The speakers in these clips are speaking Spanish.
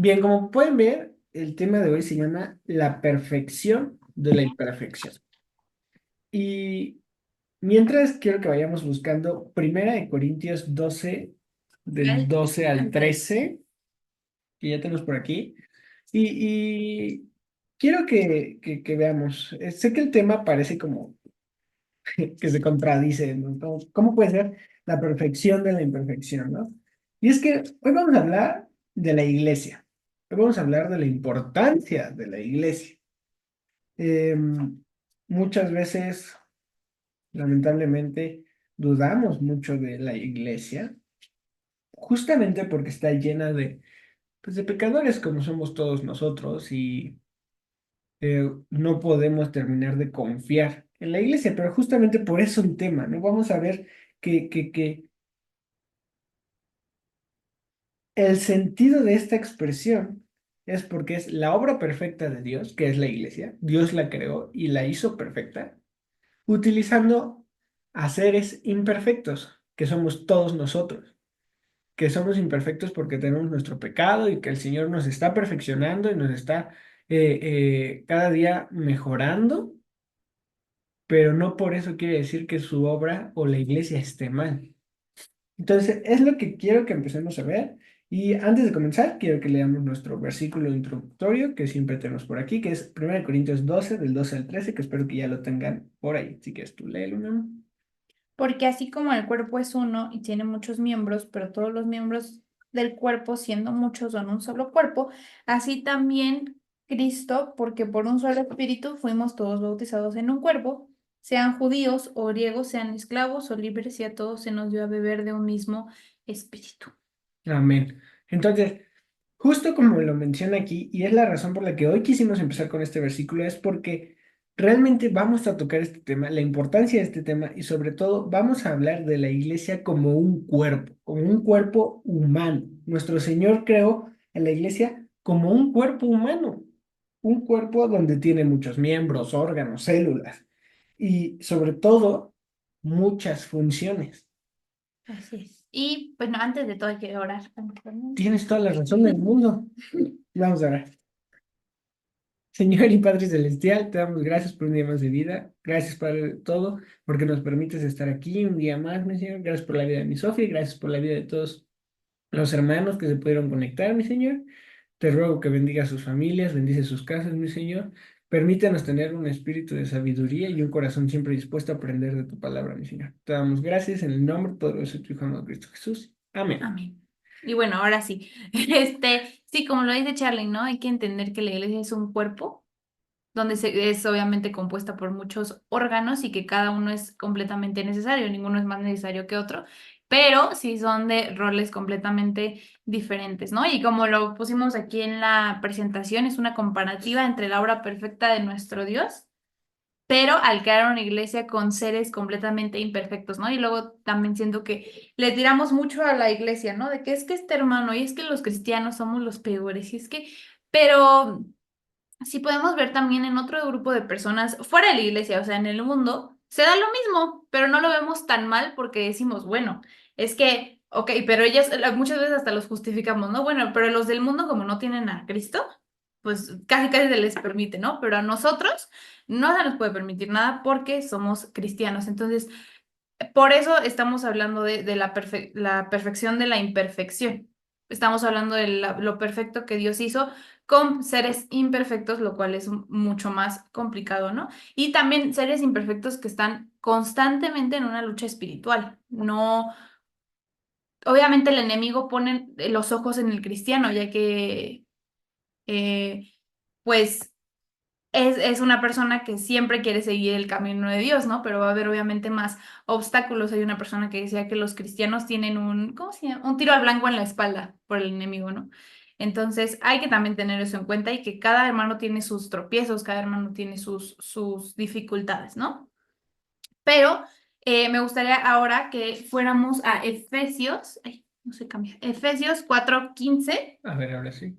Bien, como pueden ver, el tema de hoy se llama la perfección de la imperfección. Y mientras quiero que vayamos buscando Primera de Corintios 12, del 12 al 13, que ya tenemos por aquí. Y quiero que veamos. Sé que el tema parece como que se contradice, ¿no? ¿Cómo puede ser la perfección de la imperfección, ¿no? Y es que hoy vamos a hablar de la iglesia. Hoy vamos a hablar de la importancia de la iglesia. Eh, Muchas veces, lamentablemente, dudamos mucho de la iglesia, justamente porque está llena de, pues, de pecadores como somos todos nosotros y no podemos terminar de confiar en la iglesia, pero justamente por eso un tema, ¿no? Vamos a ver que el sentido de esta expresión es porque es la obra perfecta de Dios, que es la iglesia. Dios la creó y la hizo perfecta, utilizando a seres imperfectos, que somos todos nosotros, que somos imperfectos porque tenemos nuestro pecado y que el Señor nos está perfeccionando y nos está cada día mejorando, pero no por eso quiere decir que su obra o la iglesia esté mal. Entonces, es lo que quiero que empecemos a ver. Y antes de comenzar, quiero que leamos nuestro versículo introductorio que siempre tenemos por aquí, que es 1 Corintios 12 del 12 al 13, que espero que ya lo tengan por ahí. Si quieres tú léelo, ¿no? Porque así como el cuerpo es uno y tiene muchos miembros, pero todos los miembros del cuerpo, siendo muchos, son un solo cuerpo, así también Cristo, porque por un solo espíritu fuimos todos bautizados en un cuerpo, sean judíos o griegos, sean esclavos o libres, y a todos se nos dio a beber de un mismo espíritu. Amén. Entonces, justo como lo menciona aquí, y es la razón por la que hoy quisimos empezar con este versículo, es porque realmente vamos a tocar este tema, la importancia de este tema, y sobre todo vamos a hablar de la iglesia como un cuerpo humano. Nuestro Señor creó a la iglesia como un cuerpo humano, un cuerpo donde tiene muchos miembros, órganos, células, y sobre todo muchas funciones. Así es. Y bueno, antes de todo hay que orar. Tienes toda la razón del mundo. Vamos a ver. Señor y Padre Celestial, te damos gracias por un día más de vida. Gracias, Padre, de todo, porque nos permites estar aquí un día más, mi Señor. Gracias por la vida de mi Sofía, gracias por la vida de todos los hermanos que se pudieron conectar, mi Señor. Te ruego que bendiga a sus familias, bendice sus casas, mi Señor. Permítanos tener un espíritu de sabiduría y un corazón siempre dispuesto a aprender de tu palabra, mi Señor. Te damos gracias en el nombre poderoso de tu Hijo amado Cristo Jesús. Amén. Amén. Y bueno, ahora sí. Sí, como lo dice Charlie, ¿no? Hay que entender que la iglesia es un cuerpo donde es obviamente compuesta por muchos órganos y que cada uno es completamente necesario, ninguno es más necesario que otro, pero sí son de roles completamente diferentes, ¿no? Y como lo pusimos aquí en la presentación, es una comparativa entre la obra perfecta de nuestro Dios, pero al crear una iglesia con seres completamente imperfectos, ¿no? Y luego también siento que le tiramos mucho a la iglesia, ¿no? De que es que este hermano, y es que los cristianos somos los peores, y es que, pero sí podemos ver también en otro grupo de personas fuera de la iglesia, o sea, en el mundo, se da lo mismo, pero no lo vemos tan mal porque decimos, bueno, es que, ok, pero ellas muchas veces hasta los justificamos, ¿no? Bueno, pero los del mundo como no tienen a Cristo, pues casi casi se les permite, ¿no? Pero a nosotros no se nos puede permitir nada porque somos cristianos. Entonces, por eso estamos hablando de la perfección de la imperfección. Estamos hablando de lo perfecto que Dios hizo con seres imperfectos, lo cual es mucho más complicado, ¿no? Y también seres imperfectos que están constantemente en una lucha espiritual. No, obviamente el enemigo pone los ojos en el cristiano, ya que, eh, pues es una persona que siempre quiere seguir el camino de Dios, ¿no? Pero va a haber obviamente más obstáculos. Hay una persona que decía que los cristianos tienen ¿cómo se llama? Un tiro al blanco en la espalda por el enemigo, ¿no? Entonces hay que también tener eso en cuenta y que cada hermano tiene sus tropiezos, cada hermano tiene sus dificultades, ¿no? Pero me gustaría ahora que fuéramos a Efesios, ay, no se cambia, Efesios 4:15. A ver, ahora sí.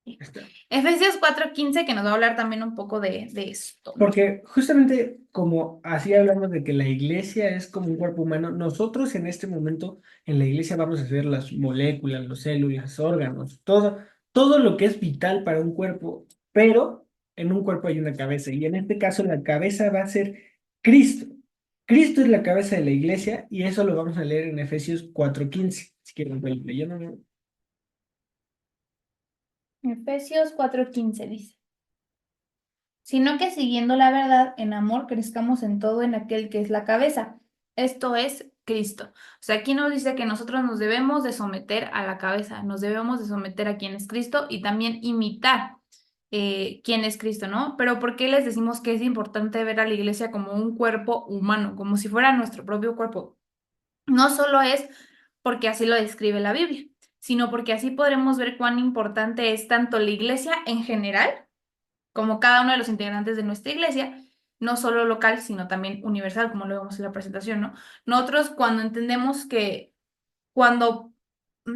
Está. Efesios 4:15, que nos va a hablar también un poco de esto, ¿no? Porque justamente como así hablamos de que la iglesia es como un cuerpo humano, nosotros en este momento en la iglesia vamos a ver las moléculas, las células, órganos, todo lo que es vital para un cuerpo, pero en un cuerpo hay una cabeza y en este caso la cabeza va a ser Cristo. Cristo es la cabeza de la iglesia y eso lo vamos a leer en Efesios 4:15. Si quieren, voy leyendo. Efesios 4:15 dice, sino que siguiendo la verdad en amor crezcamos en todo en aquel que es la cabeza. Esto es Cristo. O sea, aquí nos dice que nosotros nos debemos de someter a la cabeza, nos debemos de someter a quien es Cristo y también imitar quién es Cristo, ¿no? Pero ¿por qué les decimos que es importante ver a la iglesia como un cuerpo humano, como si fuera nuestro propio cuerpo? No solo es porque así lo describe la Biblia, sino porque así podremos ver cuán importante es tanto la iglesia en general, como cada uno de los integrantes de nuestra iglesia, no solo local, sino también universal, como lo vemos en la presentación, ¿no? Nosotros cuando entendemos que, cuando,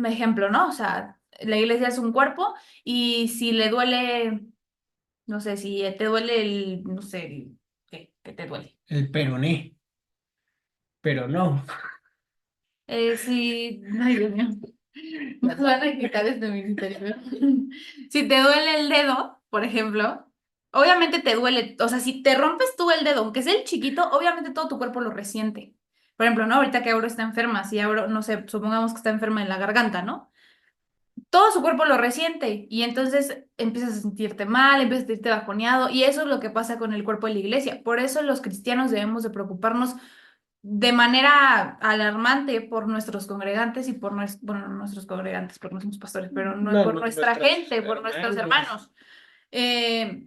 ejemplo, ¿no? O sea, la iglesia es un cuerpo y si le duele, no sé, si te duele el, no sé, ¿qué te duele? El peroné, pero no. Sí, ay, Dios mío. Nos van a quitar este ministerio. Si te duele el dedo, por ejemplo, obviamente te duele, o sea, si te rompes tú el dedo, aunque sea el chiquito, obviamente todo tu cuerpo lo resiente. Por ejemplo, ¿no? Ahorita que Auro está enferma, si Auro, no sé, supongamos que está enferma en la garganta, ¿no? Todo su cuerpo lo resiente y entonces empiezas a sentirte mal, empiezas a sentirte bajoneado y eso es lo que pasa con el cuerpo de la iglesia. Por eso los cristianos debemos de preocuparnos de manera alarmante por nuestros congregantes y por bueno, no nuestros congregantes, porque no somos pastores, pero no, No, por no, nuestra nuestros gente, por nuestros hermanos. hermanos. Eh,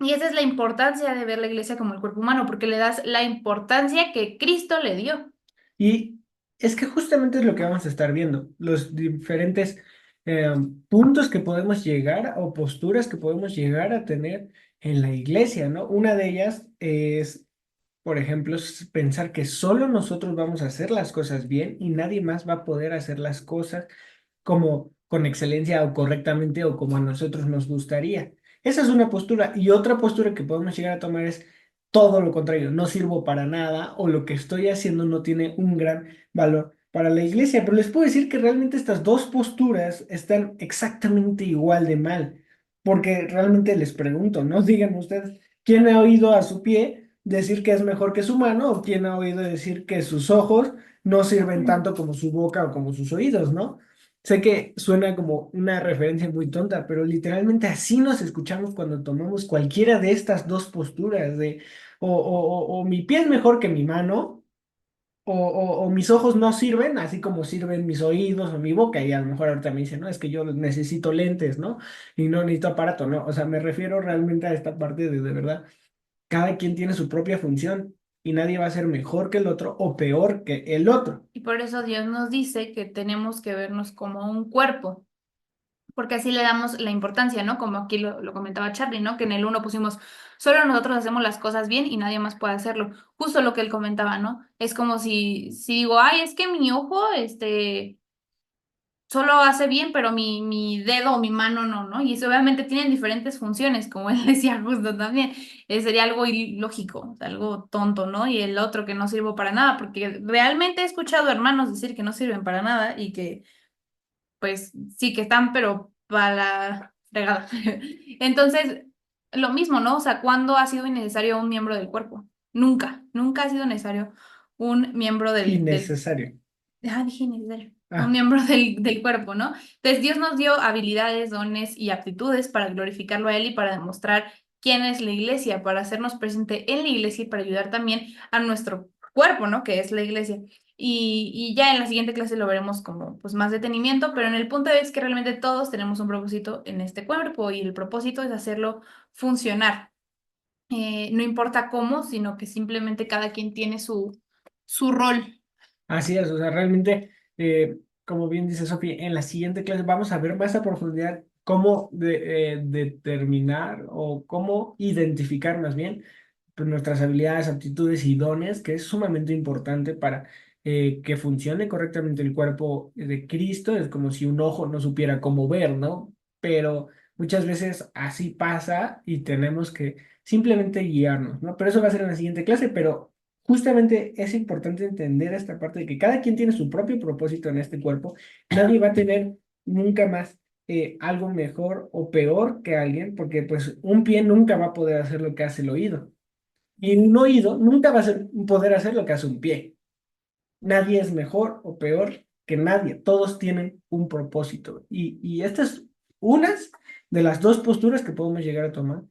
y esa es la importancia de ver la iglesia como el cuerpo humano, porque le das la importancia que Cristo le dio. Y es que justamente es lo que vamos a estar viendo, los diferentes eh, puntos que podemos llegar o posturas que podemos llegar a tener en la iglesia, ¿no? Una de ellas es, por ejemplo, pensar que solo nosotros vamos a hacer las cosas bien y nadie más va a poder hacer las cosas como con excelencia o correctamente o como a nosotros nos gustaría. Esa es una postura. Y otra postura que podemos llegar a tomar es todo lo contrario, no sirvo para nada o lo que estoy haciendo no tiene un gran valor para la iglesia. Pero les puedo decir que realmente estas dos posturas están exactamente igual de mal, porque realmente les pregunto, ¿no? Digan ustedes, ¿quién ha oído a su pie decir que es mejor que su mano o quién ha oído decir que sus ojos no sirven tanto como su boca o como sus oídos, ¿no? Sé que suena como una referencia muy tonta, pero literalmente así nos escuchamos cuando tomamos cualquiera de estas dos posturas de o mi pie es mejor que mi mano, o mis ojos no sirven, así como sirven mis oídos o mi boca, y a lo mejor ahorita me dicen, no, es que yo necesito lentes, ¿no? Y no necesito aparato, ¿no? O sea, me refiero realmente a esta parte de verdad, cada quien tiene su propia función y nadie va a ser mejor que el otro o peor que el otro. Y por eso Dios nos dice que tenemos que vernos como un cuerpo, porque así le damos la importancia, ¿no? Como aquí lo comentaba Charlie, ¿no? Que en el uno pusimos, solo nosotros hacemos las cosas bien y nadie más puede hacerlo. Justo lo que él comentaba, ¿no? Es como si digo, ay, es que mi ojo, solo hace bien, pero mi dedo o mi mano no, ¿no? Y eso obviamente tienen diferentes funciones, como él decía justo también. Sería algo ilógico, algo tonto, ¿no? Y el otro que no sirvo para nada, porque realmente he escuchado hermanos decir que no sirven para nada y que pues sí que están, pero para la fregada. Entonces, lo mismo, ¿no? O sea, ¿cuándo ha sido innecesario un miembro del cuerpo? Nunca, nunca ha sido necesario un miembro Innecesario. dije innecesario. Un Ah, miembro del cuerpo, ¿no? Entonces, Dios nos dio habilidades, dones y aptitudes para glorificarlo a Él y para demostrar quién es la iglesia, para hacernos presente en la iglesia y para ayudar también a nuestro cuerpo, ¿no? Que es la iglesia. Y ya en la siguiente clase lo veremos como pues más detenimiento, pero en el punto es que realmente todos tenemos un propósito en este cuerpo y el propósito es hacerlo funcionar. No importa cómo, sino que simplemente cada quien tiene su rol. así es, o sea, realmente, como bien dice Sofía, en la siguiente clase vamos a ver más a profundidad cómo determinar o cómo identificar más bien pues, nuestras habilidades, aptitudes y dones, que es sumamente importante para que funcione correctamente el cuerpo de Cristo. Es como si un ojo no supiera cómo ver, ¿no? Pero Muchas veces así pasa y tenemos que simplemente guiarnos, ¿no? Pero eso va a ser en la siguiente clase, pero justamente es importante entender esta parte de que cada quien tiene su propio propósito en este cuerpo. Nadie va a tener nunca más algo mejor o peor que alguien, porque pues un pie nunca va a poder hacer lo que hace el oído. Y un oído nunca va a poder hacer lo que hace un pie. Nadie es mejor o peor que nadie. Todos tienen un propósito. Y esta es una de las dos posturas que podemos llegar a tomar,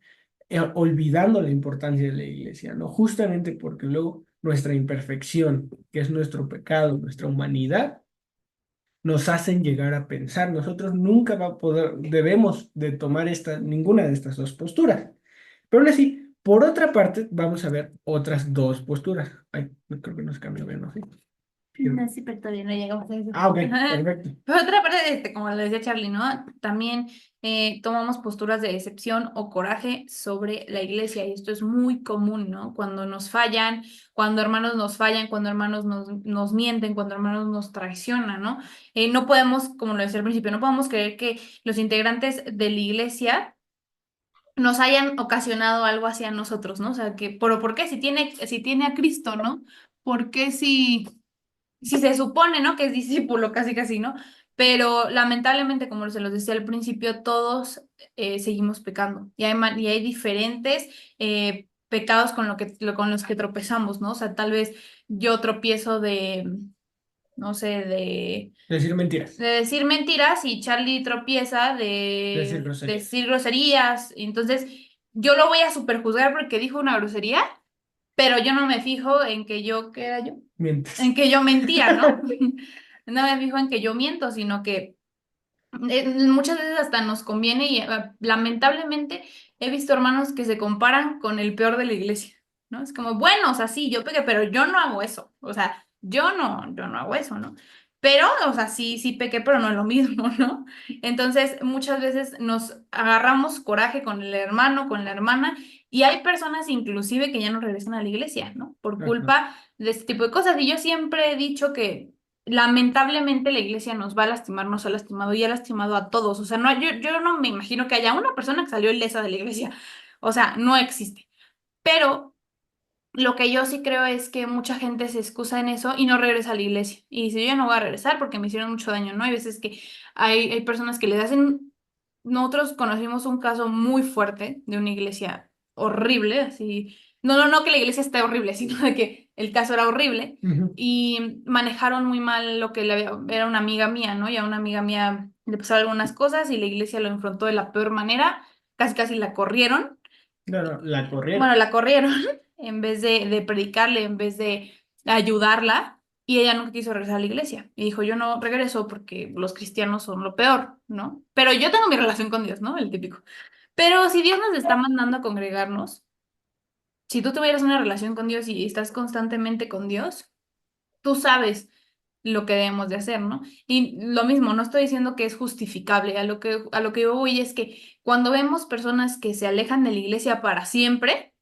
olvidando la importancia de la iglesia, ¿no? Justamente porque luego nuestra imperfección, que es nuestro pecado, nuestra humanidad, nos hacen llegar a pensar. Nosotros nunca va a poder, debemos de tomar ninguna de estas dos posturas. Pero aún así, por otra parte, vamos a ver otras dos posturas. Ay, no creo que nos cambió bien, ¿no? Sí. No, sí, pero todavía no llegamos a eso. Ah, ok, Ajá. perfecto. Por otra parte, como lo decía Charlie, ¿no? También tomamos posturas de decepción o coraje sobre la iglesia y esto es muy común, ¿no? Cuando nos fallan, cuando hermanos nos fallan, cuando hermanos nos mienten, cuando hermanos nos traicionan, ¿no? No podemos, como lo decía al principio, no podemos creer que los integrantes de la iglesia nos hayan ocasionado algo hacia nosotros, ¿no? O sea, pero ¿por qué? Si tiene a Cristo, ¿no? ¿Por qué si se supone, ¿no? Que es discípulo, casi casi, ¿no? Pero lamentablemente, como se los decía al principio, todos seguimos pecando y hay diferentes pecados con los que tropezamos, ¿no? O sea, tal vez yo tropiezo no sé, Decir de mentiras, decir mentiras y Charlie tropieza decir de groserías, decir groserías. Entonces, yo lo voy a superjuzgar porque dijo una grosería, pero yo no me fijo en que yo, ¿qué era yo? mientes. En que yo mentía, ¿no? No me fijo en que yo miento, sino que muchas veces hasta nos conviene y lamentablemente he visto hermanos que se comparan con el peor de la iglesia, ¿no? Es como, bueno, o sea, sí, yo pequé, pero yo no hago eso, o sea, yo no hago eso, ¿no? Pero, o sea, sí, sí pequé, pero no es lo mismo, ¿no? Entonces, muchas veces nos agarramos coraje con el hermano, con la hermana, y hay personas inclusive que ya no regresan a la iglesia, ¿no? Por Ajá. culpa de este tipo de cosas. Y yo siempre he dicho que lamentablemente la iglesia nos va a lastimar, nos ha lastimado y ha lastimado a todos. O sea, no, yo no me imagino que haya una persona que salió ilesa de la iglesia. O sea, no existe. Pero lo que yo sí creo es que mucha gente se excusa en eso y no regresa a la iglesia. Y dice, yo ya no voy a regresar porque me hicieron mucho daño, ¿no? Hay veces que hay personas que le hacen... Nosotros conocimos un caso muy fuerte de una iglesia horrible, así... No que la iglesia esté horrible, sino de que el caso era horrible Ujú. y manejaron muy mal lo que era una amiga mía, ¿no? Y a una amiga mía le pasaron algunas cosas y la iglesia lo enfrentó de la peor manera, casi casi la corrieron. No, no, la Bueno, corrieron. la corrieron en vez de predicarle, en vez de ayudarla, y ella nunca quiso regresar a la iglesia. Y dijo, yo no regreso porque los cristianos son lo peor, ¿no? Pero yo tengo mi relación con Dios, ¿no? El típico. Pero si Dios nos está mandando a congregarnos, si tú tuvieras una relación con Dios y estás constantemente con Dios, tú sabes lo que debemos de hacer, ¿no? Y lo mismo, no estoy diciendo que es justificable, a lo que yo voy es que cuando vemos personas que se alejan de la iglesia para siempre,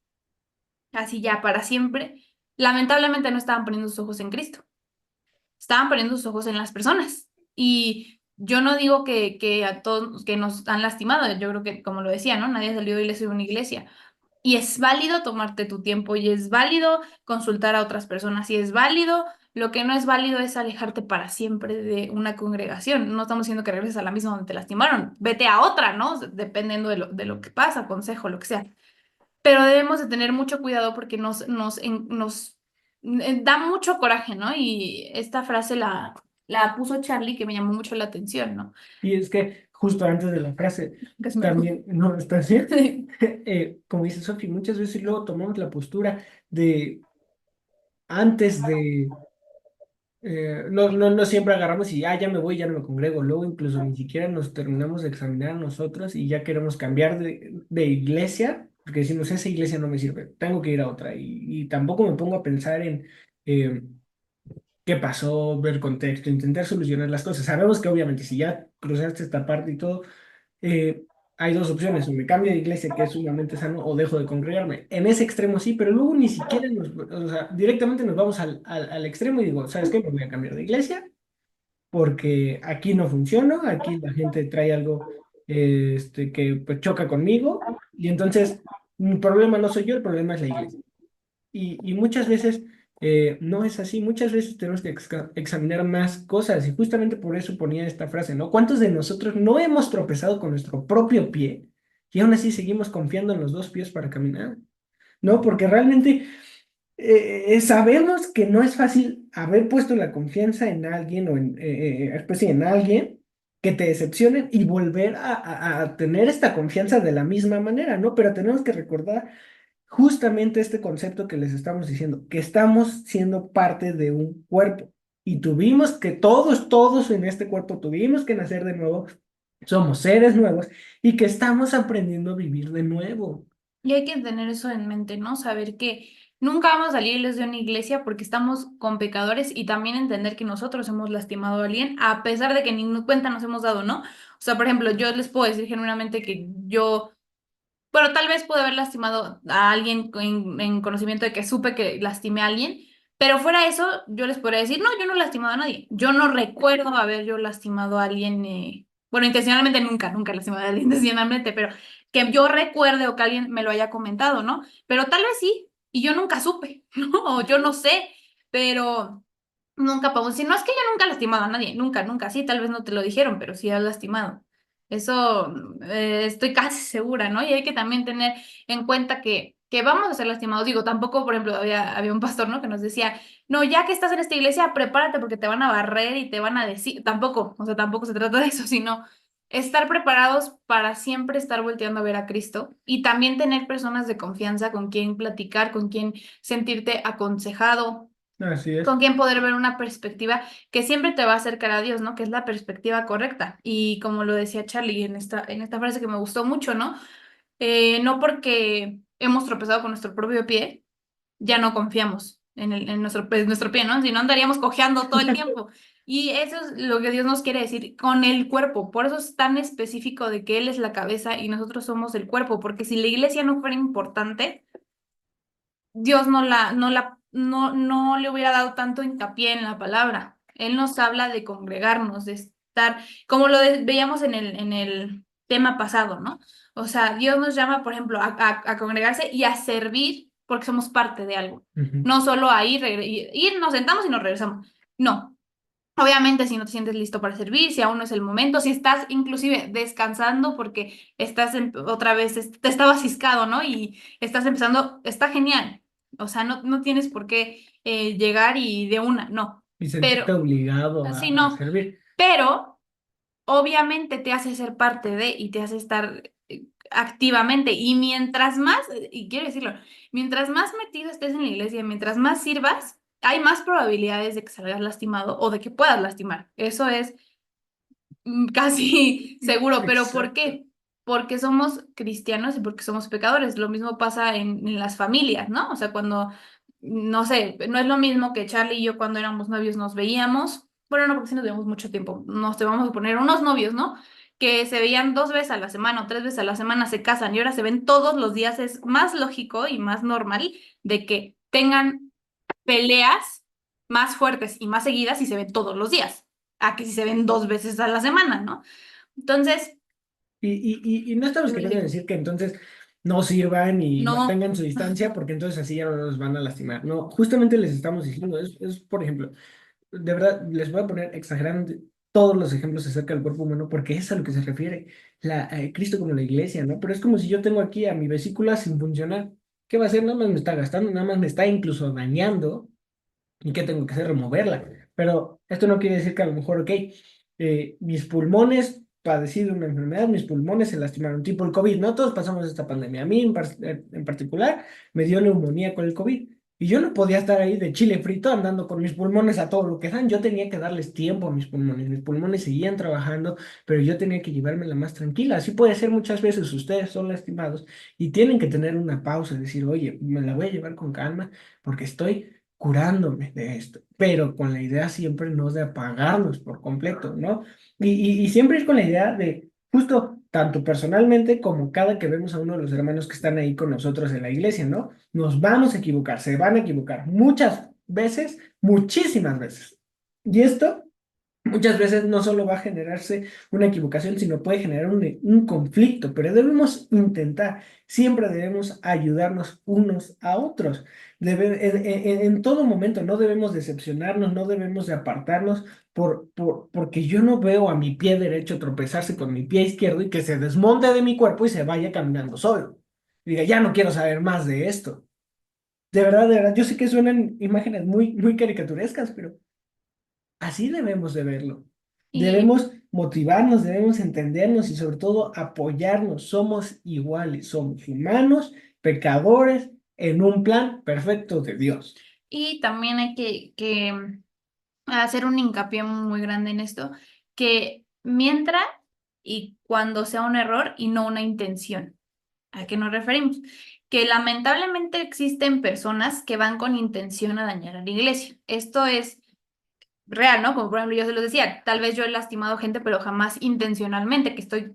así ya para siempre, lamentablemente no estaban poniendo sus ojos en Cristo, estaban poniendo sus ojos en las personas. Y yo no digo que a todos que nos han lastimado, yo creo que, como lo decía, ¿no? Nadie ha salido de iglesia de una iglesia. Y es válido tomarte tu tiempo y es válido consultar a otras personas y es válido. Lo que no es válido es alejarte para siempre de una congregación. No estamos diciendo que regreses a la misma donde te lastimaron. Vete a otra, ¿no? Dependiendo de lo que pasa, consejo, lo que sea, pero debemos de tener mucho cuidado porque nos da mucho coraje, ¿no? Y esta frase la puso Charlie que me llamó mucho la atención, ¿no? Y es que justo antes de la frase, Casi me enojo. también, no, está bien, como dice Sofi, muchas veces luego tomamos la postura de antes de, no siempre agarramos y ya me voy, ya no me congrego, luego incluso ni siquiera nos terminamos de examinar a nosotros y ya queremos cambiar de iglesia, porque decimos, esa iglesia no me sirve, tengo que ir a otra y tampoco me pongo a pensar en... eh, qué pasó, ver contexto, intentar solucionar las cosas. Sabemos que obviamente si ya cruzaste esta parte y todo, eh, hay dos opciones, o me cambio de iglesia, que es sumamente sano, o dejo de congregarme. En ese extremo sí, pero luego ni siquiera o sea, directamente nos vamos al extremo y digo, ¿sabes qué? Me voy a cambiar de iglesia porque aquí no funciona, aquí la gente trae algo. que pues choca conmigo, y entonces mi problema no soy yo, el problema es la iglesia. Y muchas veces no es así, muchas veces tenemos que examinar más cosas y justamente por eso ponía esta frase, ¿no? ¿Cuántos de nosotros no hemos tropezado con nuestro propio pie y aún así seguimos confiando en los dos pies para caminar? ¿No? Porque realmente sabemos que no es fácil haber puesto la confianza en alguien o pues sí, en alguien que te decepcionen y volver a tener esta confianza de la misma manera, ¿no? Pero tenemos que recordar justamente este concepto que les estamos diciendo, que estamos siendo parte de un cuerpo y tuvimos que todos en este cuerpo tuvimos que nacer de nuevo, somos seres nuevos y que estamos aprendiendo a vivir de nuevo. Y hay que tener eso en mente, ¿no? Saber que nunca vamos a salirles de una iglesia porque estamos con pecadores y también entender que nosotros hemos lastimado a alguien a pesar de que ni cuenta nos hemos dado, ¿no? O sea, por ejemplo, yo les puedo decir genuinamente que yo, bueno, tal vez pude haber lastimado a alguien en conocimiento de que supe que lastimé a alguien, pero fuera de eso, yo les podría decir, no, yo no he lastimado a nadie. Yo no recuerdo haber yo lastimado a alguien, bueno, intencionalmente nunca, nunca he lastimado a alguien intencionalmente, pero que yo recuerde o que alguien me lo haya comentado, ¿no? Pero tal vez sí, y yo nunca supe, ¿no? O yo no sé, pero nunca podemos decir, no, es que yo nunca he lastimado a nadie, nunca, nunca, sí, tal vez no te lo dijeron, pero sí has lastimado. Eso estoy casi segura, ¿no? Y hay que también tener en cuenta que vamos a ser lastimados. Digo, tampoco, por ejemplo, había un pastor, ¿no? Que nos decía, no, ya que estás en esta iglesia, prepárate porque te van a barrer y te van a decir, tampoco, o sea, tampoco se trata de eso, sino estar preparados para siempre estar volteando a ver a Cristo y también tener personas de confianza con quien platicar, con quien sentirte aconsejado, Así es. con quien poder ver una perspectiva que siempre te va a acercar a Dios, ¿no? Que es la perspectiva correcta. Y como lo decía Charlie en esta frase que me gustó mucho, ¿no? No porque hemos tropezado con nuestro propio pie, ya no confiamos en nuestro pie, ¿no? Si no andaríamos cojeando todo el tiempo. Y eso es lo que Dios nos quiere decir con el cuerpo. Por eso es tan específico de que Él es la cabeza y nosotros somos el cuerpo, porque si la iglesia no fuera importante, Dios no le hubiera dado tanto hincapié en la palabra. Él nos habla de congregarnos, de estar, como veíamos en el tema pasado, ¿no? O sea, Dios nos llama, por ejemplo, a congregarse y a servir porque somos parte de algo. Ujú. No solo a ir, nos sentamos y nos regresamos. No. Obviamente, si no te sientes listo para servir, si aún no es el momento, si estás inclusive descansando porque estás otra vez, te estabas ciscado, ¿no? Y estás empezando, está genial. O sea, no tienes por qué llegar y de una, no. Y sentirte Pero, obligado sí, a no. servir. Pero, obviamente te hace ser parte de y te hace estar activamente. Y mientras más, y quiero decirlo, mientras más metido estés en la iglesia, mientras más sirvas, hay más probabilidades de que salgas lastimado o de que puedas lastimar. Eso es casi seguro. ¿Pero por Exacto. qué? Porque somos cristianos y porque somos pecadores. Lo mismo pasa en las familias, ¿no? O sea, cuando, no sé, no es lo mismo que Charlie y yo cuando éramos novios nos veíamos. Bueno, no, porque sí nos veíamos mucho tiempo. Nos te vamos a poner unos novios, ¿no? Que se veían 2 veces a la semana o 3 veces a la semana, se casan y ahora se ven todos los días. Es más lógico y más normal de que tengan peleas más fuertes y más seguidas si se ven todos los días, a que si se ven 2 veces a la semana, ¿no? Entonces, Y no estamos es queriendo lógico. decir que entonces no sirvan y No, mantengan su distancia porque entonces así ya no nos van a lastimar. No, justamente les estamos diciendo, por ejemplo, de verdad, les voy a poner exagerando todos los ejemplos acerca del cuerpo humano porque es a lo que se refiere Cristo como la iglesia, ¿no? Pero es como si yo tengo aquí a mi vesícula sin funcionar. ¿Qué va a hacer? Nada más me está gastando, nada más me está incluso dañando. ¿Y qué tengo que hacer? Removerla. Pero esto no quiere decir que a lo mejor, ok, mis pulmones, padecí de una enfermedad, mis pulmones se lastimaron, tipo el COVID, ¿no? Todos pasamos esta pandemia. A mí en particular me dio neumonía con el COVID. Y yo no podía estar ahí de chile frito andando con mis pulmones a todo lo que dan. Yo tenía que darles tiempo a mis pulmones. Mis pulmones seguían trabajando, pero yo tenía que llevármela más tranquila. Así puede ser muchas veces. Ustedes son lastimados y tienen que tener una pausa y decir, oye, me la voy a llevar con calma porque estoy curándome de esto, pero con la idea siempre no de apagarnos por completo, ¿no? Y siempre es con la idea de justo tanto personalmente como cada que vemos a uno de los hermanos que están ahí con nosotros en la iglesia, ¿no? Nos vamos a equivocar, se van a equivocar muchas veces, muchísimas veces. Y esto muchas veces no solo va a generarse una equivocación, sino puede generar un conflicto, pero debemos intentar, siempre debemos ayudarnos unos a otros. En todo momento no debemos decepcionarnos, no debemos de apartarnos porque yo no veo a mi pie derecho tropezarse con mi pie izquierdo y que se desmonte de mi cuerpo y se vaya caminando solo. Y diga, ya no quiero saber más de esto. De verdad, yo sé que suenan imágenes muy, muy caricaturescas, pero así debemos de verlo. Y, Debemos motivarnos, debemos entendernos y sobre todo apoyarnos. Somos iguales, somos humanos, pecadores, en un plan perfecto de Dios. y también hay que hacer un hincapié muy grande en esto, que mientras y cuando sea un error y no una intención. ¿A qué nos referimos? Que lamentablemente existen personas que van con intención a dañar a la iglesia. Esto es real, ¿no? Como por ejemplo yo se los decía, tal vez yo he lastimado gente, pero jamás intencionalmente, que estoy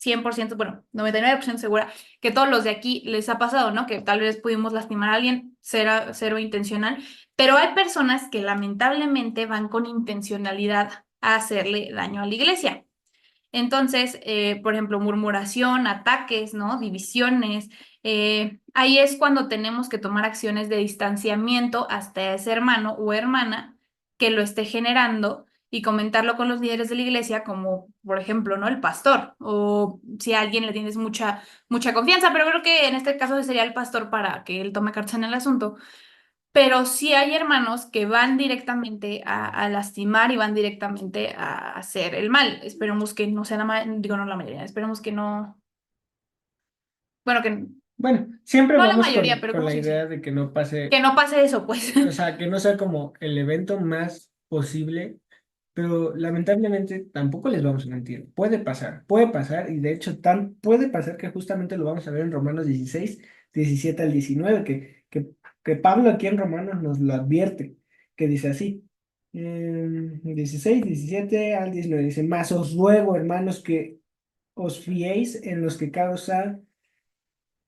100%, bueno, 99% segura que todos los de aquí les ha pasado, ¿no? Que tal vez pudimos lastimar a alguien, cero intencional, pero hay personas que lamentablemente van con intencionalidad a hacerle daño a la iglesia. Entonces, por ejemplo, murmuración, ataques, ¿no? Divisiones. Ahí es cuando tenemos que tomar acciones de distanciamiento hasta ese hermano o hermana que lo esté generando y comentarlo con los líderes de la iglesia, como por ejemplo, ¿no? El pastor, o si a alguien le tienes mucha confianza, pero creo que en este caso sería el pastor para que él tome cartas en el asunto. Pero sí hay hermanos que van directamente a lastimar y van directamente a hacer el mal. Esperemos que no sea digo no la mayoría, esperemos que no, bueno, Bueno, siempre no la vamos mayoría, pero con ¿cómo la se dice? idea de que no pase, Que no pase eso, pues. o sea, que no sea como el evento más posible, pero lamentablemente tampoco les vamos a mentir. Puede pasar, y de hecho puede pasar que justamente lo vamos a ver en Romanos 16 17 al 19 que Pablo aquí en Romanos nos lo advierte, que dice así, 16, 17 al 19 dice, mas os ruego, hermanos, que os fiéis en los que causan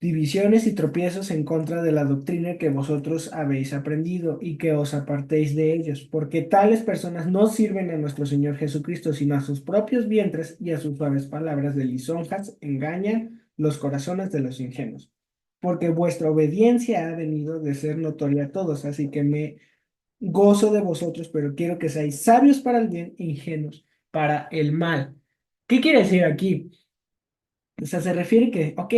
divisiones y tropiezos en contra de la doctrina que vosotros habéis aprendido y que os apartéis de ellos, porque tales personas no sirven a nuestro Señor Jesucristo, sino a sus propios vientres y a sus suaves palabras de lisonjas engañan los corazones de los ingenuos. Porque vuestra obediencia ha venido de ser notoria a todos, así que me gozo de vosotros, pero quiero que seáis sabios para el bien e ingenuos para el mal. ¿Qué quiere decir aquí? O sea, se refiere que, ok,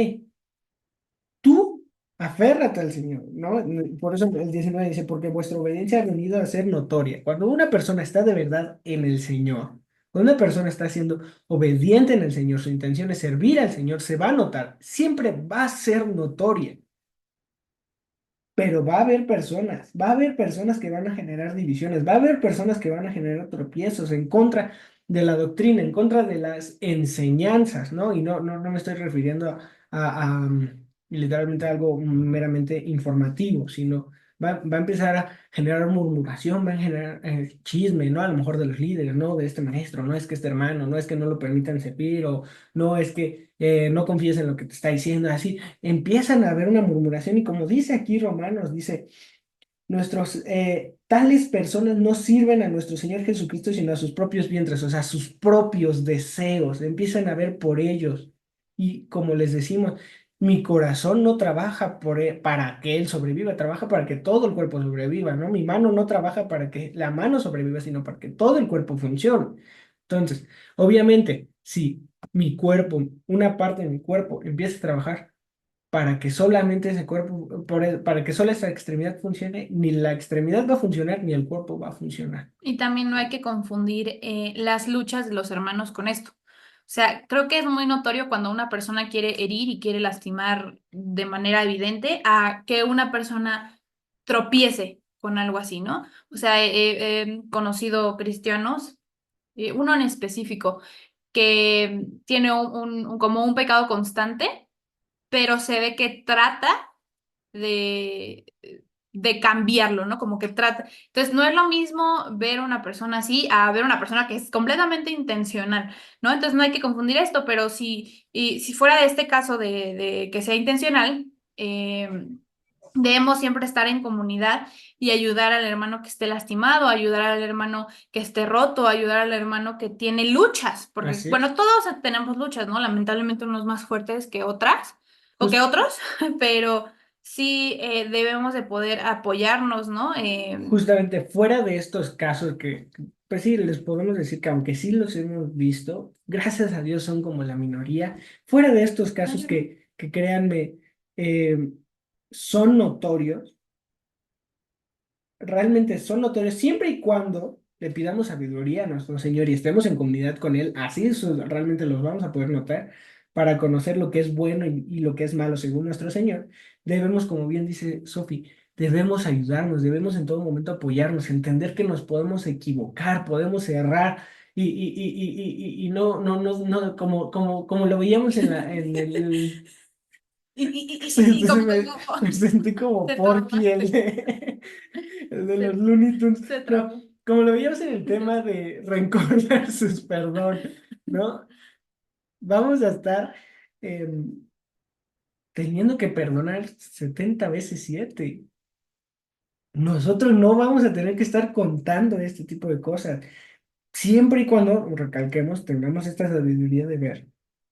tú aférrate al Señor, ¿no? Por eso el 19 dice, porque vuestra obediencia ha venido a ser notoria. Cuando una persona está de verdad en el Señor, cuando una persona está siendo obediente en el Señor, su intención es servir al Señor, se va a notar, siempre va a ser notoria. Pero va a haber personas que van a generar divisiones, va a haber personas que van a generar tropiezos en contra de la doctrina, en contra de las enseñanzas, ¿no? Y no me estoy refiriendo literalmente a algo meramente informativo, sino va a empezar a generar murmuración, va a generar chisme, ¿no? A lo mejor de los líderes, ¿no? De este maestro, no es que este hermano, no es que no lo permitan servir, o no es que no confíes en lo que te está diciendo, así empiezan a haber una murmuración y como dice aquí Romanos, dice, nuestros tales personas no sirven a nuestro Señor Jesucristo sino a sus propios vientres, o sea, sus propios deseos, empiezan a ver por ellos. Y como les decimos, mi corazón no trabaja para que él sobreviva, trabaja para que todo el cuerpo sobreviva, ¿no? Mi mano no trabaja para que la mano sobreviva, sino para que todo el cuerpo funcione. Entonces, obviamente, si mi cuerpo, una parte de mi cuerpo empieza a trabajar para que solamente ese cuerpo, para que sola esa extremidad funcione, ni la extremidad va a funcionar, ni el cuerpo va a funcionar. Y también no hay que confundir las luchas de los hermanos con esto. O sea, creo que es muy notorio cuando una persona quiere herir y quiere lastimar de manera evidente a que una persona tropiece con algo así, ¿no? O sea, he conocido cristianos, uno en específico, que tiene como un pecado constante, pero se ve que trata de, de cambiarlo, ¿no? Como que trata. Entonces, no es lo mismo ver a una persona así a ver a una persona que es completamente intencional, ¿no? Entonces, no hay que confundir esto, pero si fuera de este caso de que sea intencional, Debemos siempre estar en comunidad y ayudar al hermano que esté lastimado, ayudar al hermano que esté roto, ayudar al hermano que tiene luchas, porque, Así bueno, es. todos tenemos luchas, ¿no? Lamentablemente unos más fuertes que otras o que Jus- otros, pero sí debemos de poder apoyarnos, ¿no? Justamente fuera de estos casos pues sí, les podemos decir que aunque sí los hemos visto, gracias a Dios son como la minoría. Fuera de estos casos que créanme, eh, son notorios, realmente son notorios siempre y cuando le pidamos sabiduría a nuestro Señor y estemos en comunidad con Él, así realmente los vamos a poder notar para conocer lo que es bueno y lo que es malo según nuestro Señor. Debemos, como bien dice Sofi, debemos ayudarnos, debemos en todo momento apoyarnos, entender que nos podemos equivocar, podemos errar. Y no, como lo veíamos en el, sí, Y entonces como, me sentí como se Porky, traumaste, el de los se, Looney Tunes. se No, traumó. como lo veíamos en el tema de rencor versus perdón, ¿no? Vamos a estar teniendo que perdonar 70 veces 7. Nosotros no vamos a tener que estar contando este tipo de cosas, siempre y cuando, recalquemos, tengamos esta sabiduría de ver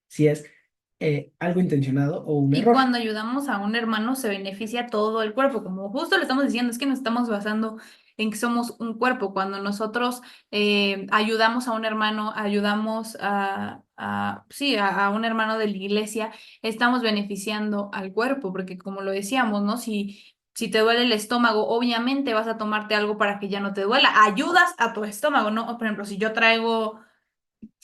si es algo intencionado o un Y error. cuando ayudamos a un hermano se beneficia todo el cuerpo, como justo le estamos diciendo, es que nos estamos basando en que somos un cuerpo. Cuando nosotros ayudamos a un hermano, ayudamos sí, a un hermano de la iglesia, estamos beneficiando al cuerpo, porque como lo decíamos, ¿no? Si te duele el estómago, obviamente vas a tomarte algo para que ya no te duela. Ayudas a tu estómago, ¿no? Por ejemplo, si yo traigo,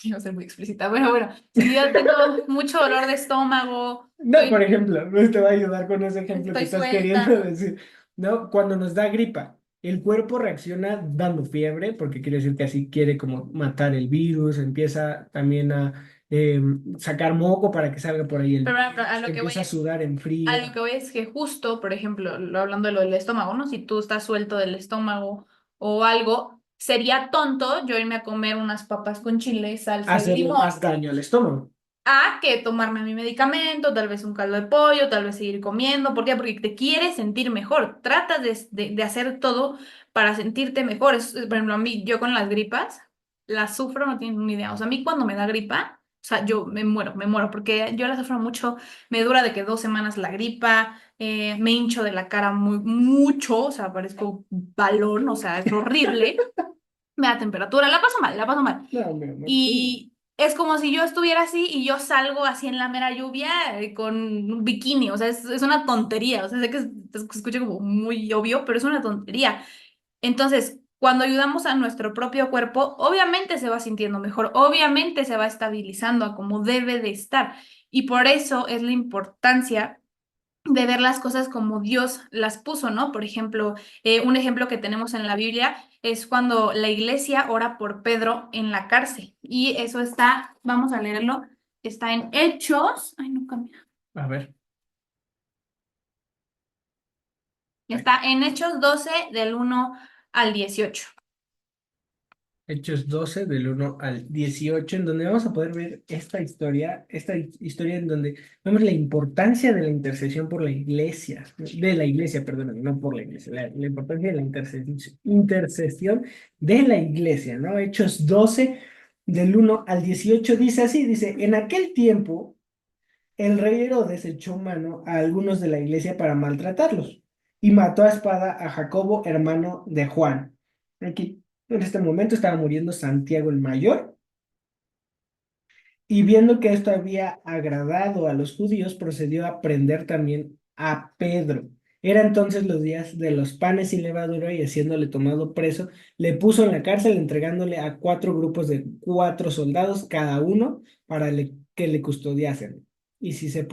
quiero ser muy explícita, pero bueno, si yo tengo mucho dolor de estómago, No, por ejemplo, no te va a ayudar con ese ejemplo que estoy estás queriendo suelta. decir. No, cuando nos da gripa, el cuerpo reacciona dando fiebre, porque quiere decir que así quiere como matar el virus, empieza también a sacar moco para que salga por ahí Pero a lo que voy empieza a es, sudar en a frío. lo que voy es que justo, por ejemplo, hablando de lo del estómago, ¿no? Si tú estás suelto del estómago o algo, sería tonto yo irme a comer unas papas con chile, salsa y Hacerle limón, más daño al estómago. a que tomarme mi medicamento, tal vez un caldo de pollo, tal vez seguir comiendo. ¿Por qué? Porque te quieres sentir mejor. Tratas de hacer todo para sentirte mejor. Por ejemplo, a mí, yo con las gripas, las sufro, no tienen ni idea. O sea, a mí cuando me da gripa, o sea, yo me muero, porque yo la sufro mucho, me dura de que 2 semanas la gripa, me hincho de la cara mucho, o sea, parezco balón, o sea, es horrible, me da temperatura, la paso mal, la paso mal. No, mi amor, sí. Y es como si yo estuviera así y yo salgo así en la mera lluvia con un bikini. O sea, es una tontería. O sea, sé que se escucha como muy obvio, pero es una tontería. Entonces, cuando ayudamos a nuestro propio cuerpo, obviamente se va sintiendo mejor, obviamente se va estabilizando a como debe de estar. Y por eso es la importancia de ver las cosas como Dios las puso, ¿no? Por ejemplo, un ejemplo que tenemos en la Biblia es cuando la iglesia ora por Pedro en la cárcel. Y eso está, vamos a leerlo, está en Hechos, ay, no cambia, A ver, está en Hechos 12 del 1 al 18. Hechos 12 del 1 al 18, en donde vamos a poder ver esta historia en donde vemos la importancia de la intercesión por la iglesia, de la iglesia, perdón, no por la iglesia, la importancia de la intercesión de la iglesia, ¿no? Hechos 12 del 1 al 18 dice así, dice, en aquel tiempo el rey Herodes echó mano a algunos de la iglesia para maltratarlos y mató a espada a Jacobo, hermano de Juan. Aquí, en este momento estaba muriendo Santiago el mayor y viendo que esto había agradado a los judíos, procedió a prender también a Pedro. Era entonces los días de los panes sin levadura y haciéndole tomado preso, le puso en la cárcel entregándole a 4 grupos de 4 soldados cada uno para que le custodiasen. Y si se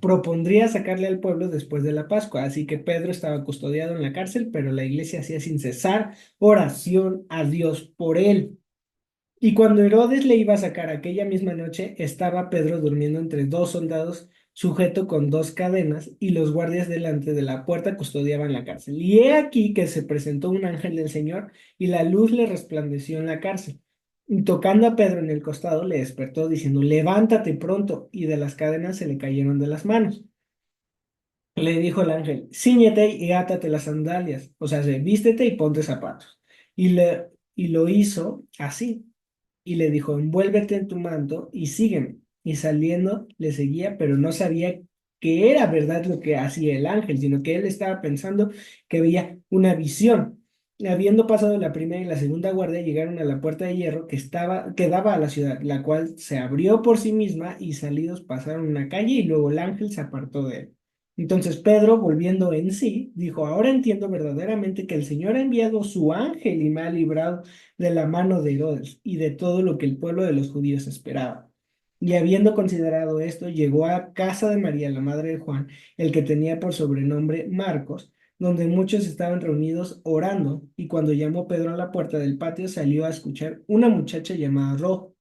propondría sacarle al pueblo después de la Pascua. Así que Pedro estaba custodiado en la cárcel, pero la iglesia hacía sin cesar oración a Dios por él. Y cuando Herodes le iba a sacar aquella misma noche, estaba Pedro durmiendo entre 2 soldados, sujeto con 2 cadenas, y los guardias delante de la puerta custodiaban la cárcel. Y he aquí que se presentó un ángel del Señor, y la luz le resplandeció en la cárcel. Y tocando a Pedro en el costado, le despertó, diciendo, levántate pronto, y de las cadenas se le cayeron de las manos. Le dijo el ángel, ciñete y átate las sandalias, o sea, vístete y ponte zapatos. Y lo hizo así. Y le dijo, envuélvete en tu manto y sígueme. Y saliendo le seguía, pero no sabía que era verdad lo que hacía el ángel, sino que él estaba pensando que veía una visión. Habiendo pasado la primera y la segunda guardia, llegaron a la puerta de hierro que daba a la ciudad, la cual se abrió por sí misma y salidos pasaron una calle y luego el ángel se apartó de él. Entonces Pedro, volviendo en sí, dijo, ahora entiendo verdaderamente que el Señor ha enviado su ángel y me ha librado de la mano de Herodes y de todo lo que el pueblo de los judíos esperaba. Y habiendo considerado esto, llegó a casa de María, la madre de Juan, el que tenía por sobrenombre Marcos, donde muchos estaban reunidos orando, y cuando llamó Pedro a la puerta del patio, salió a escuchar una muchacha llamada Rojo,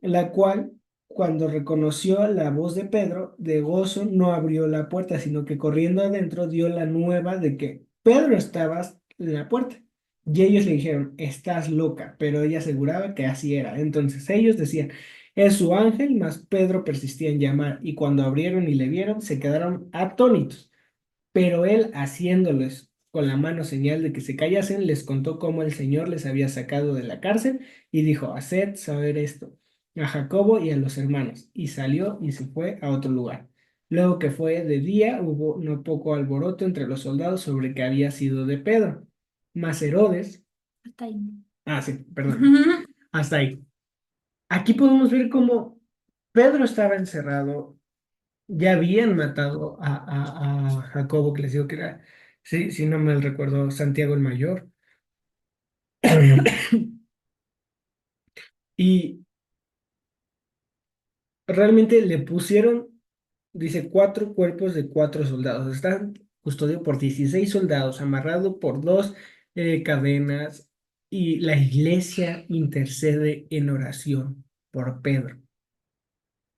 la cual, cuando reconoció la voz de Pedro, de gozo no abrió la puerta, sino que corriendo adentro dio la nueva de que Pedro estaba en la puerta. Y ellos le dijeron, estás loca, pero ella aseguraba que así era. Entonces ellos decían, es su ángel, mas Pedro persistía en llamar, y cuando abrieron y le vieron, se quedaron atónitos. Pero él, haciéndoles con la mano señal de que se callasen, les contó cómo el Señor les había sacado de la cárcel y dijo, haced saber esto a Jacobo y a los hermanos. Y salió y se fue a otro lugar. Luego que fue de día, hubo no poco alboroto entre los soldados sobre que había sido de Pedro. Mas Herodes, Hasta ahí. sí, perdón, hasta ahí. Aquí podemos ver cómo Pedro estaba encerrado, ya habían matado a Jacobo, que les digo que era, sí, si no me recuerdo, Santiago el Mayor. Y realmente le pusieron, dice, cuatro cuerpos de cuatro soldados. Está custodiado por 16 soldados, amarrado por dos cadenas, y la iglesia intercede en oración por Pedro.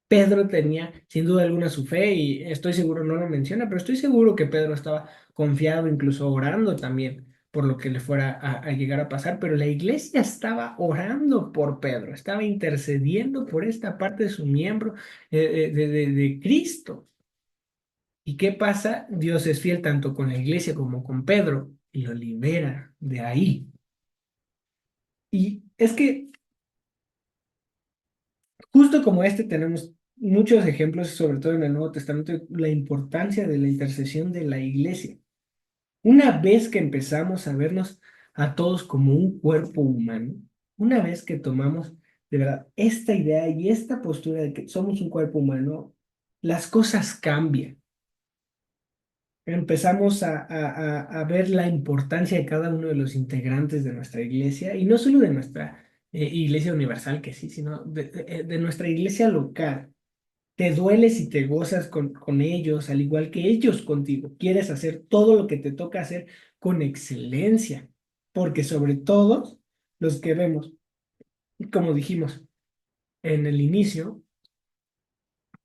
Pedro tenía sin duda alguna su fe y estoy seguro, no lo menciona, pero estoy seguro que Pedro estaba confiado, incluso orando también por lo que le fuera a llegar a pasar, pero la iglesia estaba orando por Pedro, estaba intercediendo por esta parte de su miembro de Cristo. ¿Y qué pasa? Dios es fiel tanto con la iglesia como con Pedro y lo libera de ahí. Y es que justo como este tenemos muchos ejemplos, sobre todo en el Nuevo Testamento, de la importancia de la intercesión de la iglesia. Una vez que empezamos a vernos a todos como un cuerpo humano, una vez que tomamos de verdad esta idea y esta postura de que somos un cuerpo humano, las cosas cambian. Empezamos a ver la importancia de cada uno de los integrantes de nuestra iglesia y no solo de nuestra iglesia universal, que sí, sino de nuestra iglesia local. Te dueles y te gozas con ellos, al igual que ellos contigo. Quieres hacer todo lo que te toca hacer con excelencia, porque sobre todo los que vemos, como dijimos en el inicio,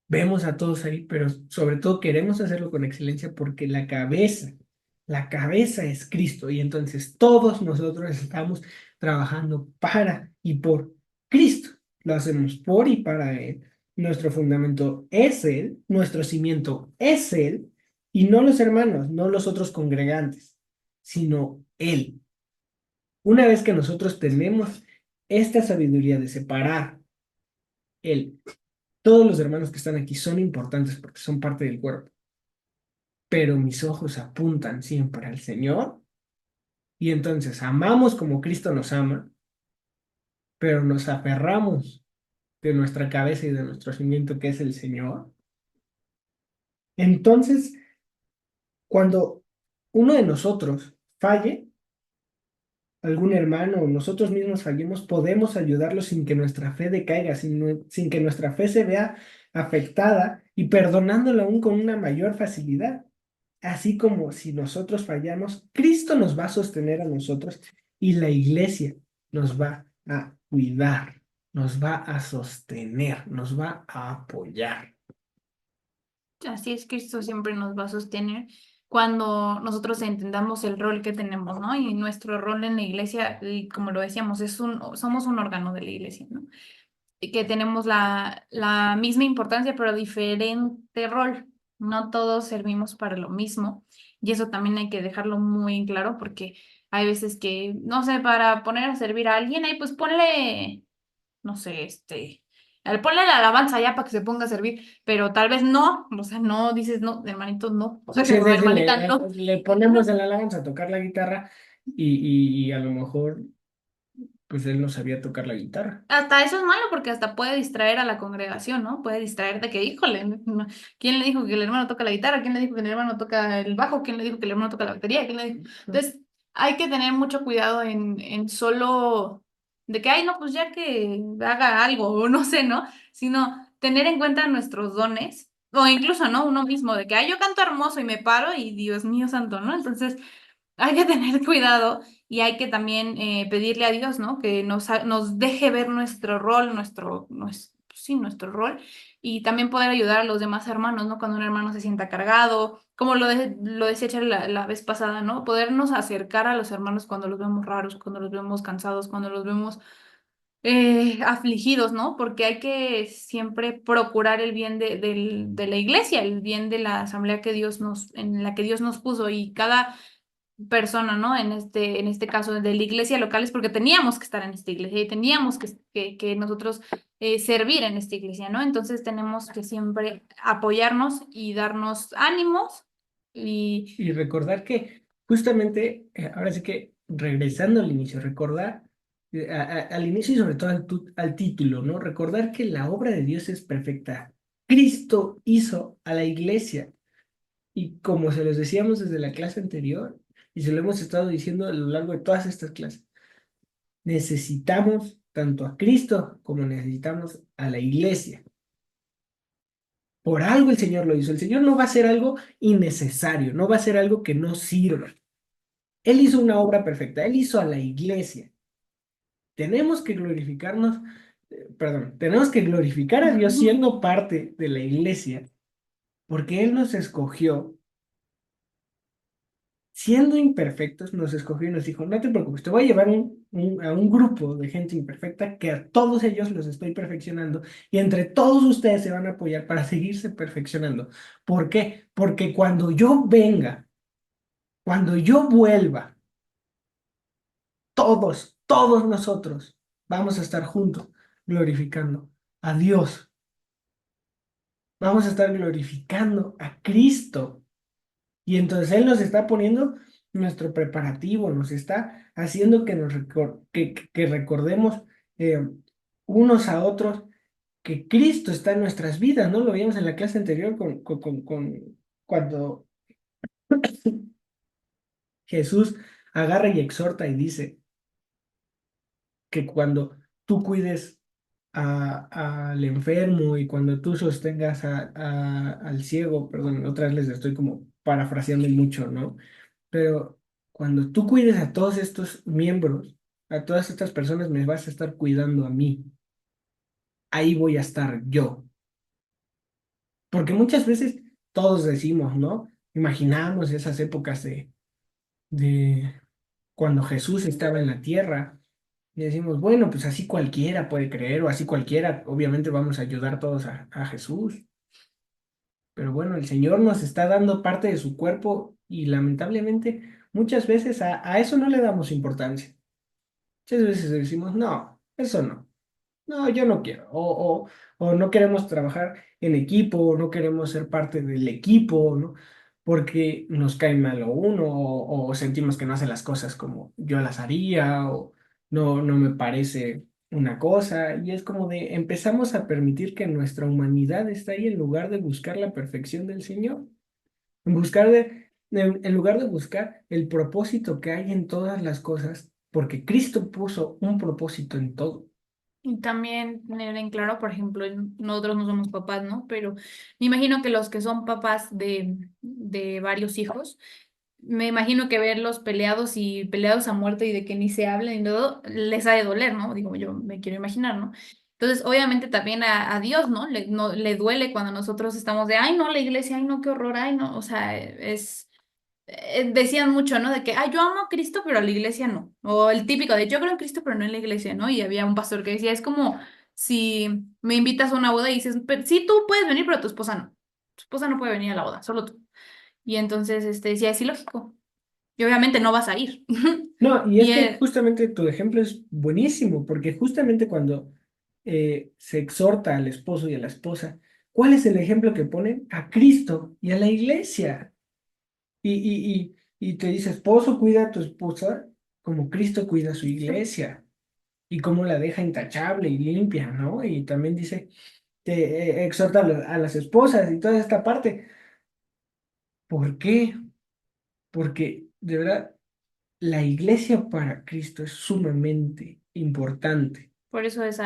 vemos a todos ahí, pero sobre todo queremos hacerlo con excelencia porque la cabeza es Cristo y entonces todos nosotros estamos trabajando para y por Cristo. Lo hacemos por y para Él. Nuestro fundamento es Él, nuestro cimiento es Él y no los hermanos, no los otros congregantes, sino Él. Una vez que nosotros tenemos esta sabiduría de separar Él, todos los hermanos que están aquí son importantes porque son parte del cuerpo, pero mis ojos apuntan siempre al Señor y entonces amamos como Cristo nos ama, pero nos aferramos de nuestra cabeza y de nuestro cimiento que es el Señor. Entonces, cuando uno de nosotros falle, algún hermano o nosotros mismos fallemos, podemos ayudarlo sin que nuestra fe decaiga, sin que nuestra fe se vea afectada y perdonándolo aún con una mayor facilidad. Así como si nosotros fallamos, Cristo nos va a sostener a nosotros y la iglesia nos va a cuidar, nos va a sostener, nos va a apoyar. Así es, Cristo siempre nos va a sostener cuando nosotros entendamos el rol que tenemos, ¿no? Y nuestro rol en la iglesia, y como lo decíamos, somos un órgano de la iglesia, ¿no? Y que tenemos la misma importancia, pero diferente rol. No todos servimos para lo mismo y eso también hay que dejarlo muy en claro porque hay veces que, no sé, para poner a servir a alguien, ahí pues ponle, no sé, ponle la alabanza ya para que se ponga a servir, pero tal vez no, o sea, no dices, no, hermanito, no, o sea, Sí, sí, sí, hermanita, no. le ponemos en la alabanza a tocar la guitarra y a lo mejor pues él no sabía tocar la guitarra. Hasta eso es malo porque hasta puede distraer a la congregación, ¿no? Puede distraer de que, híjole, ¿quién le dijo que el hermano toca la guitarra? ¿Quién le dijo que el hermano toca el bajo? ¿Quién le dijo que el hermano toca la batería? ¿Quién le dijo? Entonces, hay que tener mucho cuidado en solo de que, ay, no, pues ya que haga algo, o no sé, ¿no? Sino tener en cuenta nuestros dones, o incluso, ¿no? Uno mismo, de que, ay, yo canto hermoso y me paro y Dios mío santo, ¿no? Entonces, hay que tener cuidado y hay que también pedirle a Dios, ¿no? Que nos deje ver nuestro rol, sí, nuestro rol y también poder ayudar a los demás hermanos, ¿no? Cuando un hermano se sienta cargado, como lo decía Charlie la vez pasada, ¿no? Podernos acercar a los hermanos cuando los vemos raros, cuando los vemos cansados, cuando los vemos afligidos, ¿no? Porque hay que siempre procurar el bien de la iglesia, el bien de la asamblea en la que Dios nos puso y cada persona, ¿no? En este caso de la iglesia local es porque teníamos que estar en esta iglesia y teníamos que nosotros servir en esta iglesia, ¿no? Entonces tenemos que siempre apoyarnos y darnos ánimos y Y recordar que justamente, ahora sí que regresando al inicio, recordar al inicio y sobre todo al título, ¿no? Recordar que la obra de Dios es perfecta. Cristo hizo a la iglesia y como se los decíamos desde la clase anterior y se lo hemos estado diciendo a lo largo de todas estas clases, necesitamos tanto a Cristo como necesitamos a la iglesia. Por algo el Señor lo hizo. El Señor no va a hacer algo innecesario, no va a hacer algo que no sirva. Él hizo una obra perfecta, Él hizo a la iglesia. Tenemos que glorificarnos, perdón, tenemos que glorificar a Dios siendo parte de la iglesia, porque Él nos escogió, siendo imperfectos, nos escogió y nos dijo, no te preocupes, te voy a llevar a un grupo de gente imperfecta que a todos ellos los estoy perfeccionando y entre todos ustedes se van a apoyar para seguirse perfeccionando. ¿Por qué? Porque cuando yo venga, cuando yo vuelva, todos nosotros vamos a estar juntos glorificando a Dios. Vamos a estar glorificando a Cristo. Y entonces Él nos está poniendo nuestro preparativo, nos está haciendo que que recordemos eh, unos a otros que Cristo está en nuestras vidas, ¿no? Lo vimos en la clase anterior cuando Jesús agarra y exhorta y dice que cuando tú cuides al enfermo y cuando tú sostengas al ciego, perdón, otra vez les estoy como parafraseando mucho, ¿no? Pero cuando tú cuides a todos estos miembros, a todas estas personas, me vas a estar cuidando a mí. Ahí voy a estar yo. Porque muchas veces todos decimos, ¿no? Imaginamos esas épocas de cuando Jesús estaba en la tierra. Y decimos, bueno, pues así cualquiera puede creer o así cualquiera, obviamente vamos a ayudar todos a Jesús. Pero bueno, el Señor nos está dando parte de su cuerpo y lamentablemente muchas veces a eso no le damos importancia. Muchas veces decimos, no, eso no. No, yo no quiero. O no queremos trabajar en equipo, o no queremos ser parte del equipo, ¿no? Porque nos cae mal o uno, o sentimos que no hace las cosas como yo las haría, o no me parece una cosa. Y es como de empezamos a permitir que nuestra humanidad está ahí en lugar de buscar la perfección del Señor, en lugar de buscar el propósito que hay en todas las cosas, porque Cristo puso un propósito en todo. y también tener en claro, por ejemplo, nosotros no somos papás, ¿no? Pero me imagino que los que son papás de varios hijos, me imagino que verlos peleados y peleados a muerte y de que ni se hablen y todo, les ha de doler, ¿no? Digo, yo me quiero imaginar, ¿no? Entonces, obviamente también a Dios, ¿no? No, le duele cuando nosotros estamos de, ay, no, la iglesia, ay, no, qué horror, ay, no, o sea, decían mucho, ¿no? De que, ay, yo amo a Cristo, pero a la iglesia no. O el típico de, yo creo en Cristo, pero no en la iglesia, ¿no? Y había un pastor que decía, es como si me invitas a una boda y dices, pero sí, tú puedes venir, pero tu esposa no. Tu esposa no puede venir a la boda, solo tú. Y entonces decía, es ilógico. Y obviamente no vas a ir. No, y es Y que justamente tu ejemplo es buenísimo, porque justamente cuando se exhorta al esposo y a la esposa, ¿cuál es el ejemplo que ponen? A Cristo y a la iglesia. Y te dice, esposo, cuida a tu esposa como Cristo cuida a su iglesia y cómo la deja intachable y limpia, ¿no? Y también dice, te exhorta a las esposas y toda esta parte. ¿Por qué? Porque de verdad la iglesia para Cristo es sumamente importante. por eso es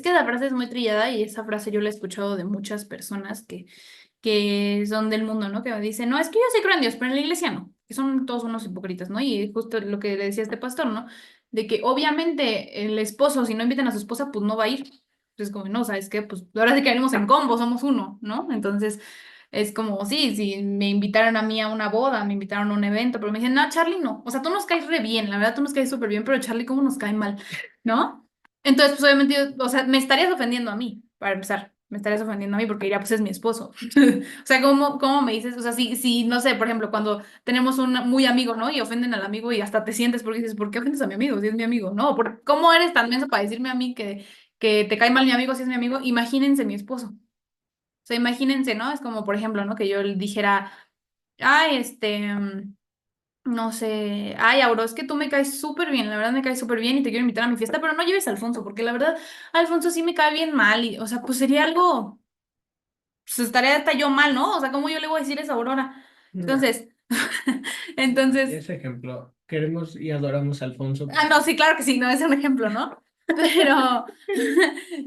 que la frase es muy trillada y esa frase yo la he escuchado de muchas personas que son del mundo, ¿no? Que me dicen, no, es que yo sí creo en Dios, pero en la iglesia no, que son todos unos hipócritas, ¿no? Y justo lo que le decía este pastor, ¿no? De que obviamente el esposo, si no invitan a su esposa, pues no va a ir. Entonces, como, no, ¿sabes qué? Pues ahora sí que venimos en combo, somos uno, ¿no? Entonces, es como, sí, si me invitaron a mí a una boda, me invitaron a un evento, pero me dicen, no, Charlie no. O sea, tú nos caes re bien, la verdad, tú nos caes súper bien, pero Charlie, ¿cómo nos cae mal? ¿No? Entonces, pues obviamente, o sea, me estarías ofendiendo a mí, para empezar. Me estarías ofendiendo a mí porque diría, pues es mi esposo. O sea, ¿cómo me dices? O sea, si, no sé, por ejemplo, cuando tenemos un muy amigo, ¿no? Y ofenden al amigo y hasta te sientes porque dices, ¿por qué ofendes a mi amigo si es mi amigo? No, ¿cómo eres tan menso para decirme a mí que te cae mal mi amigo si es mi amigo? Imagínense mi esposo. O sea, imagínense, ¿no? Es como, por ejemplo, ¿no? Que yo le dijera, ay, no sé, ay, Auro, es que tú me caes súper bien, la verdad me caes súper bien y te quiero invitar a mi fiesta, pero no lleves a Alfonso, porque la verdad, Alfonso sí me cae bien mal y, o sea, pues sería algo, pues estaría hasta yo mal, ¿no? O sea, ¿cómo yo le voy a decir eso a Aurora? No, Entonces, entonces, ese ejemplo, queremos y adoramos a Alfonso. no, sí, claro que sí, no, es un ejemplo, ¿no? Pero,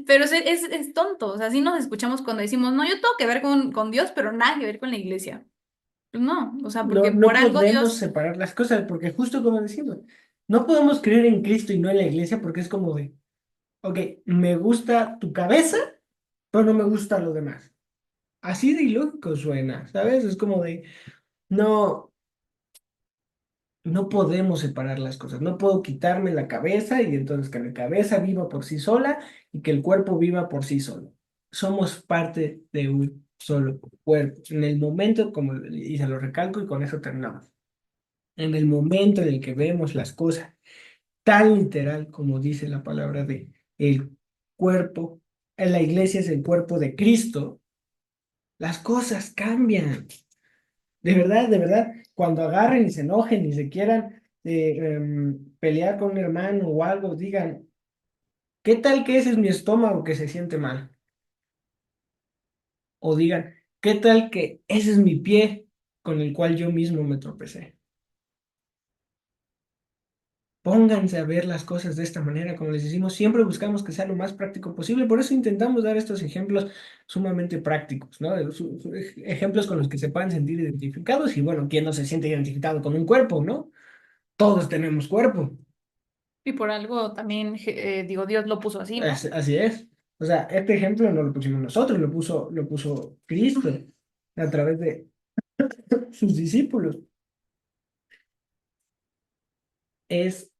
pero es tonto, o sea, sí nos escuchamos cuando decimos, no, yo tengo que ver con Dios, pero nada que ver con la iglesia. Pues no, o sea, No, porque no por algo podemos Dios, separar las cosas, porque justo como decimos, no podemos creer en Cristo y no en la iglesia, porque es como de, ok, me gusta tu cabeza, pero no me gusta lo demás. Así de ilógico suena, ¿sabes? Es como de, no, no podemos separar las cosas, no puedo quitarme la cabeza y entonces que la cabeza viva por sí sola y que el cuerpo viva por sí solo. Somos parte de un solo cuerpo. En el momento, como, y se lo recalco y con eso terminamos. En el momento en el que vemos las cosas tan literal como dice la palabra de el cuerpo, en la iglesia es el cuerpo de Cristo, las cosas cambian. De verdad, cuando agarren y se enojen y se quieran pelear con un hermano o algo, digan, ¿qué tal que ese es mi estómago que se siente mal? O digan, ¿qué tal que ese es mi pie con el cual yo mismo me tropecé? Pónganse a ver las cosas de esta manera, como les decimos, siempre buscamos que sea lo más práctico posible, por eso intentamos dar estos ejemplos sumamente prácticos, ¿no? Ejemplos con los que se puedan sentir identificados y bueno, ¿quién no se siente identificado con un cuerpo, ¿no? Todos tenemos cuerpo. y por algo también, digo, Dios lo puso así, ¿no? Así es. O sea, este ejemplo no lo pusimos nosotros, lo puso Cristo a través de sus discípulos. Es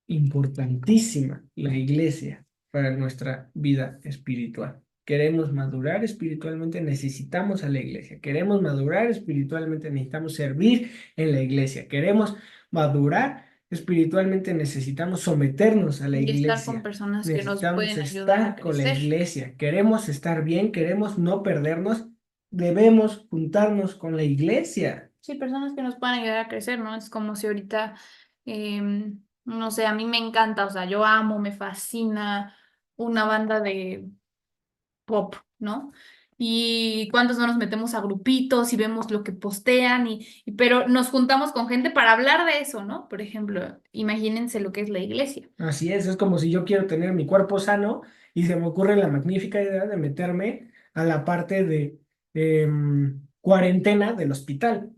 importantísima la iglesia para nuestra vida espiritual. Queremos madurar espiritualmente, necesitamos a la iglesia. Queremos madurar espiritualmente, necesitamos servir en la iglesia. Queremos madurar espiritualmente, necesitamos someternos a la Y estar con iglesia. personas que nos Necesitamos pueden ayudar a estar con la crecer. iglesia. Queremos estar bien, queremos no perdernos. Debemos juntarnos con la iglesia. Sí, personas que nos puedan ayudar a crecer, ¿no? Es como si ahorita, no sé, a mí me encanta, o sea, yo amo, me fascina una banda de pop, ¿no? Y cuántos no nos metemos a grupitos y vemos lo que postean pero nos juntamos con gente para hablar de eso, ¿no? Por ejemplo, imagínense lo que es la iglesia. Así es como si yo quiero tener mi cuerpo sano y se me ocurre la magnífica idea de meterme a la parte de cuarentena del hospital.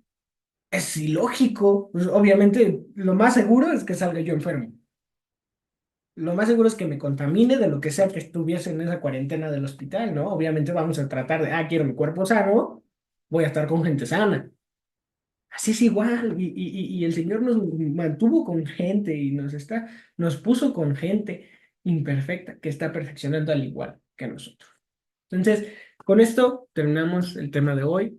Es ilógico. Pues, obviamente, lo más seguro es que salga yo enfermo. Lo más seguro es que me contamine de lo que sea que estuviese en esa cuarentena del hospital, ¿no? Obviamente vamos a tratar de, quiero mi cuerpo sano, voy a estar con gente sana. Así es igual, y el Señor nos mantuvo con gente y nos puso con gente imperfecta que está perfeccionando al igual que nosotros. Entonces, con esto terminamos el tema de hoy.